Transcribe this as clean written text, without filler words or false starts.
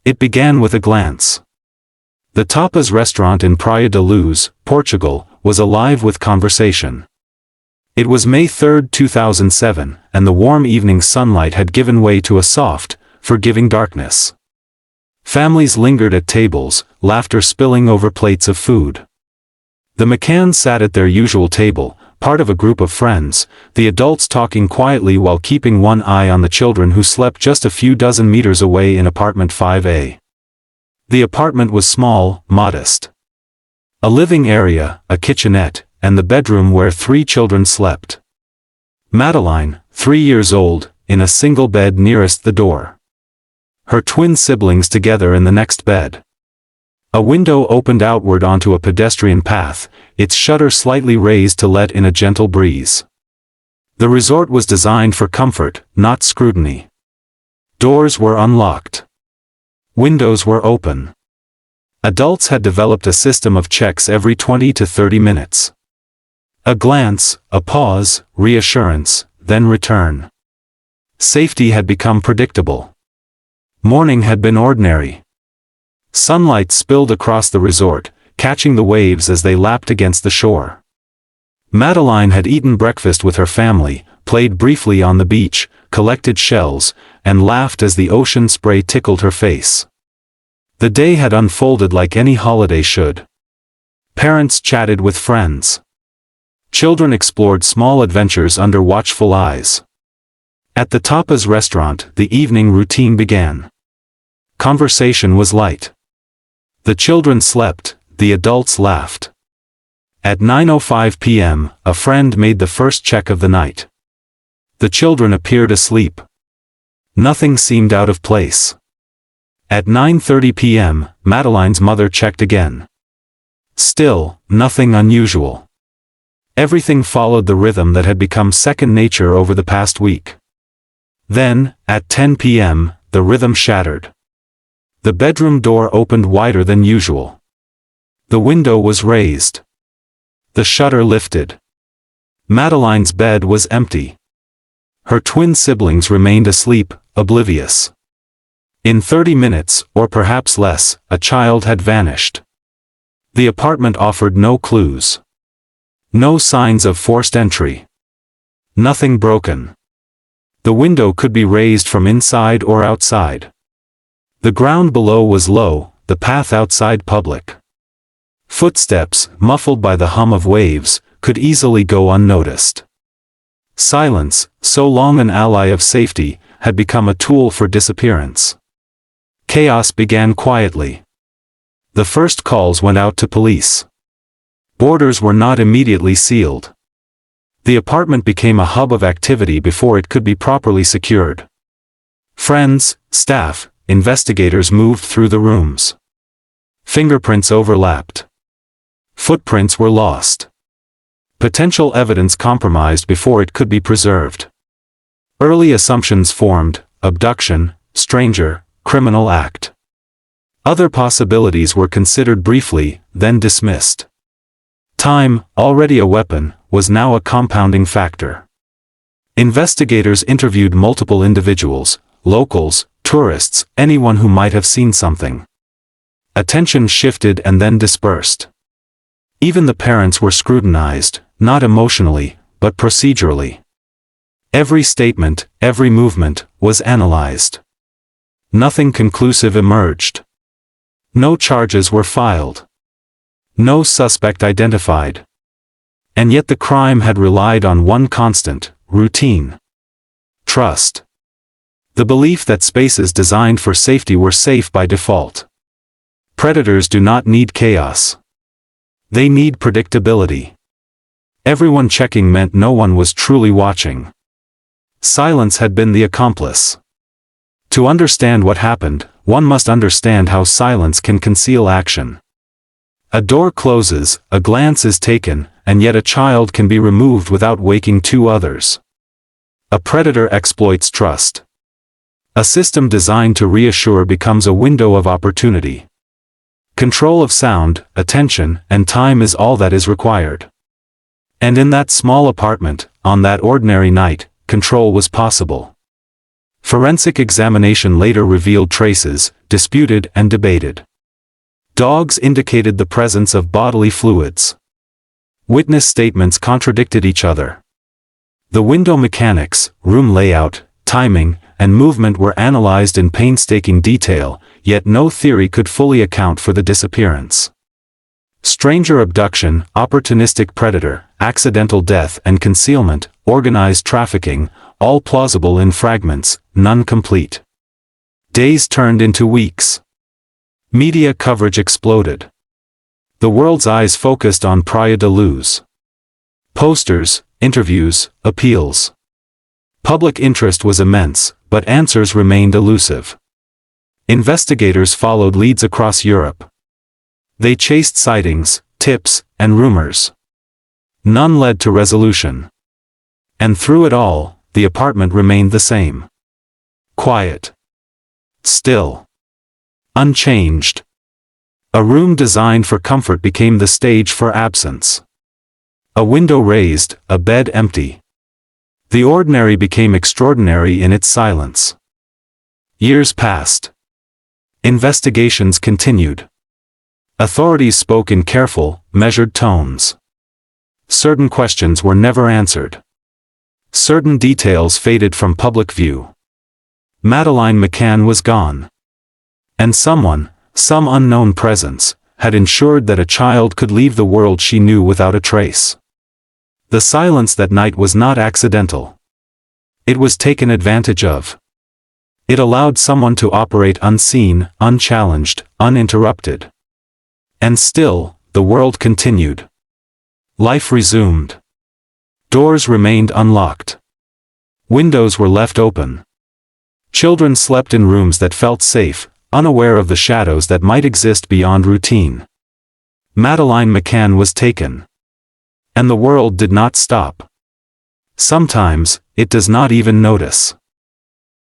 It began with a glance. The tapas restaurant in Praia da Luz, Portugal, was alive with conversation. It was May 3, 2007, and the warm evening sunlight had given way to a soft, forgiving darkness. Families lingered at tables, laughter spilling over plates of food. The McCanns sat at their usual table, part of a group of friends, the adults talking quietly while keeping one eye on the children who slept just a few dozen meters away in apartment 5A. The apartment was small, modest. A living area, a kitchenette, and the bedroom where 3 children slept. Madeleine, 3 years old, in a single bed nearest the door. Her twin siblings together in the next bed. A window opened outward onto a pedestrian path, its shutter slightly raised to let in a gentle breeze. The resort was designed for comfort, not scrutiny. Doors were unlocked. Windows were open. Adults had developed a system of checks every 20 to 30 minutes. A glance, a pause, reassurance, then return. Safety had become predictable. Morning had been ordinary. Sunlight spilled across the resort, catching the waves as they lapped against the shore. Madeleine had eaten breakfast with her family, played briefly on the beach, collected shells, and laughed as the ocean spray tickled her face. The day had unfolded like any holiday should. Parents chatted with friends. Children explored small adventures under watchful eyes. At the tapas restaurant, the evening routine began. Conversation was light. The children slept, the adults laughed. At 9:05 p.m., a friend made the first check of the night. The children appeared asleep. Nothing seemed out of place. At 9:30 p.m., Madeleine's mother checked again. Still, nothing unusual. Everything followed the rhythm that had become second nature over the past week. Then, at 10 p.m., the rhythm shattered. The bedroom door opened wider than usual. The window was raised. The shutter lifted. Madeleine's bed was empty. Her twin siblings remained asleep, oblivious. In 30 minutes, or perhaps less, a child had vanished. The apartment offered no clues. No signs of forced entry. Nothing broken. The window could be raised from inside or outside. The ground below was low, the path outside public. Footsteps, muffled by the hum of waves, could easily go unnoticed. Silence, so long an ally of safety, had become a tool for disappearance. Chaos began quietly. The first calls went out to police. Borders were not immediately sealed. The apartment became a hub of activity before it could be properly secured. Friends, staff, investigators moved through the rooms. Fingerprints overlapped. Footprints were lost. Potential evidence compromised before it could be preserved. Early assumptions formed: abduction, stranger, criminal act. Other possibilities were considered briefly, then dismissed. Time, already a weapon, was now a compounding factor. Investigators interviewed multiple individuals, locals, tourists, anyone who might have seen something. Attention shifted and then dispersed. Even the parents were scrutinized, not emotionally, but procedurally. Every statement, every movement, was analyzed. Nothing conclusive emerged. No charges were filed. No suspect identified. And yet the crime had relied on one constant: routine. Trust. The belief that spaces designed for safety were safe by default. Predators do not need chaos. They need predictability. Everyone checking meant no one was truly watching. Silence had been the accomplice. To understand what happened, one must understand how silence can conceal action. A door closes, a glance is taken, and yet a child can be removed without waking 2 others. A predator exploits trust. A system designed to reassure becomes a window of opportunity. Control of sound, attention, and time is all that is required. And in that small apartment, on that ordinary night, control was possible. Forensic examination later revealed traces, disputed and debated. Dogs indicated the presence of bodily fluids. Witness statements contradicted each other. The window mechanics, room layout, timing, and movement were analyzed in painstaking detail, yet no theory could fully account for the disappearance. Stranger abduction, opportunistic predator, accidental death and concealment, organized trafficking, all plausible in fragments, none complete. Days turned into weeks. Media coverage exploded. The world's eyes focused on Praia da Luz. Posters, interviews, appeals. Public interest was immense, but answers remained elusive. Investigators followed leads across Europe. They chased sightings, tips, and rumors. None led to resolution. And through it all, the apartment remained the same. Quiet. Still. Unchanged. A room designed for comfort became the stage for absence. A window raised, a bed empty. The ordinary became extraordinary in its silence. Years passed. Investigations continued. Authorities spoke in careful, measured tones. Certain questions were never answered. Certain details faded from public view. Madeleine McCann was gone. And someone, some unknown presence, had ensured that a child could leave the world she knew without a trace. The silence that night was not accidental. It was taken advantage of. It allowed someone to operate unseen, unchallenged, uninterrupted. And still, the world continued. Life resumed. Doors remained unlocked. Windows were left open. Children slept in rooms that felt safe, unaware of the shadows that might exist beyond routine. Madeleine McCann was taken. And the world did not stop. Sometimes, it does not even notice.